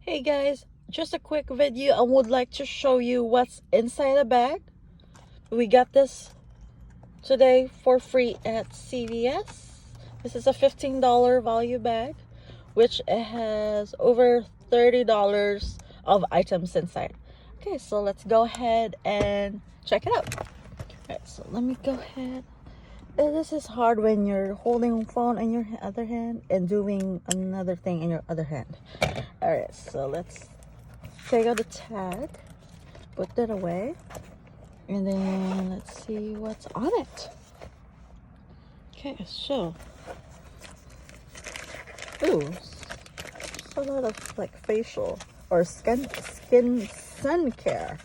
Hey guys, just a quick video. I would like to show you what's inside the bag. We got this today for free at CVS. This is a $15 value bag, which it has over $30 of items inside. Okay, so let's go ahead and check it out. Alright, so let me go ahead. This is hard when you're holding a phone in your other hand and doing another thing in your other hand. Alright, so let's take out the tag, put that away, and then let's see what's on it. Okay, so there's a lot of like facial or skin sun care.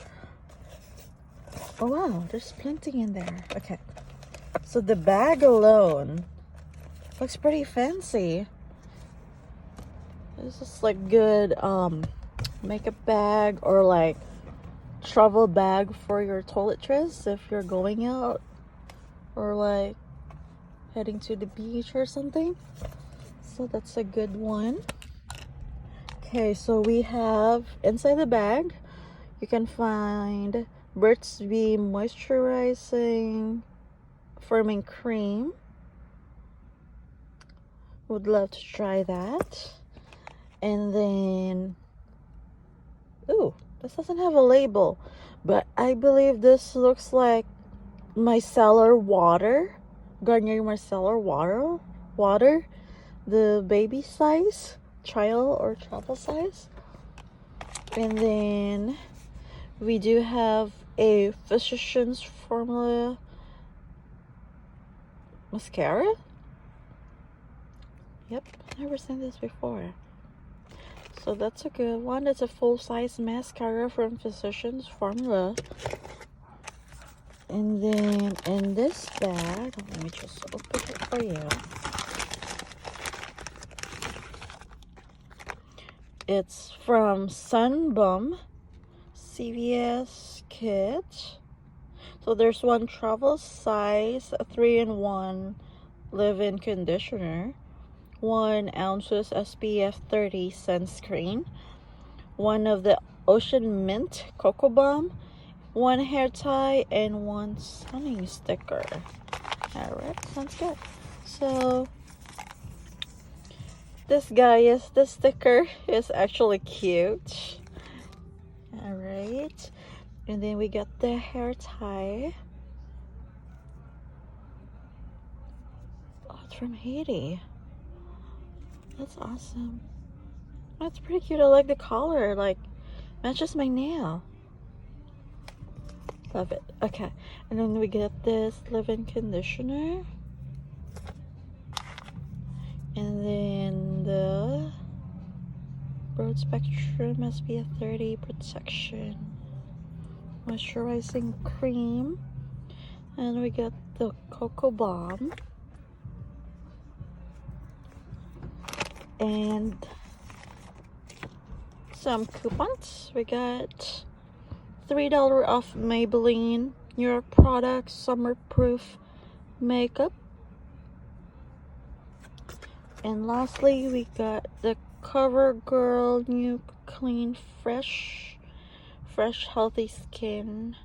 Oh wow, there's plenty in there. Okay, so the bag alone looks pretty fancy. This is like good makeup bag or like travel bag for your toiletries if you're going out or like heading to the beach or something. So that's a good one. Okay, so we have inside the bag, you can find Burt's Bee moisturizing firming cream. Would love to try that. And then, ooh, this doesn't have a label, but I believe this looks like micellar water, Garnier micellar water, the baby size, trial or travel size. And then we do have a Physicians Formula mascara. Yep, never seen this before. So that's a good one. It's a full-size mascara from Physicians Formula. And then in this bag, let me just open it for you. It's from Sunbum CVS kit. So there's one travel size 3-in-1 leave-in conditioner, 1 ounces SPF 30 sunscreen, one of the Ocean Mint Cocoa Balm, 1 hair tie, and 1 sunning sticker. Alright, sounds good. So this the sticker is actually cute. Alright, and then we got the hair tie. Oh, it's from Haiti. That's awesome. That's pretty cute. I like the color. Like, matches my nail. Love it. Okay. And then we get this leave-in conditioner. And then the Broad Spectrum SPF 30 protection moisturizing cream. And we get the Cocoa Balm. And some coupons. We got $3 off Maybelline New York products summer proof makeup. And lastly, we got the CoverGirl New Clean Fresh Healthy Skin.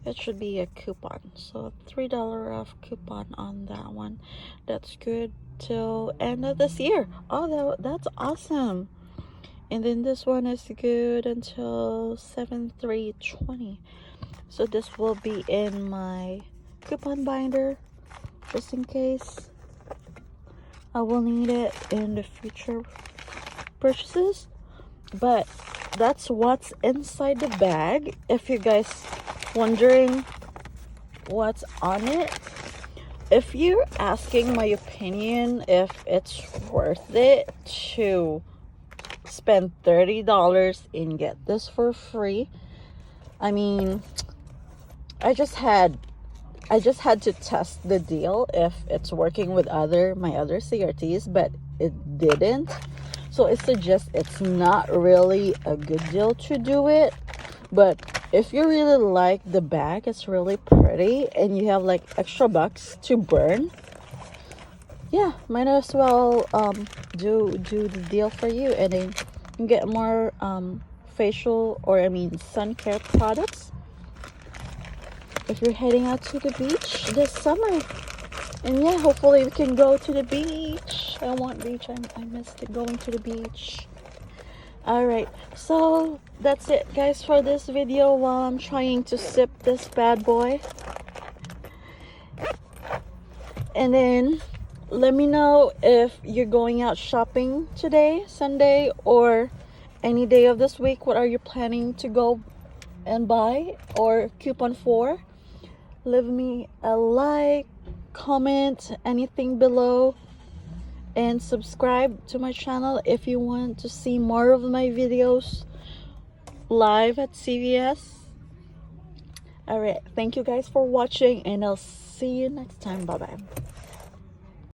It should be a coupon, so $3 off coupon on that one. That's good till end of this year. Oh, that's awesome. And then this one is good until 7/3/20. So this will be in my coupon binder just in case I will need it in the future purchases. But that's what's inside the bag. If you guys wondering what's on it, if you're asking my opinion if it's worth it to spend $30 and get this for free, I mean, I just had to test the deal if it's working with my other CRTs, but it didn't. So it suggests it's not really a good deal to do it. But if you really like the bag, it's really pretty, and you have like extra bucks to burn, yeah, might as well do the deal for you. And then get more facial, or I mean sun care products if you're heading out to the beach this summer. And yeah, hopefully we can go to the beach. I want beach. I missed it, going to the beach. Alright, so that's it guys for this video while I'm trying to sip this bad boy. And then let me know if you're going out shopping today, Sunday, or any day of this week. What are you planning to go and buy or coupon for? Leave me a like, comment, anything below, and subscribe to my channel if you want to see more of my videos live at CVS. Alright, thank you guys for watching, and I'll see you next time. Bye bye.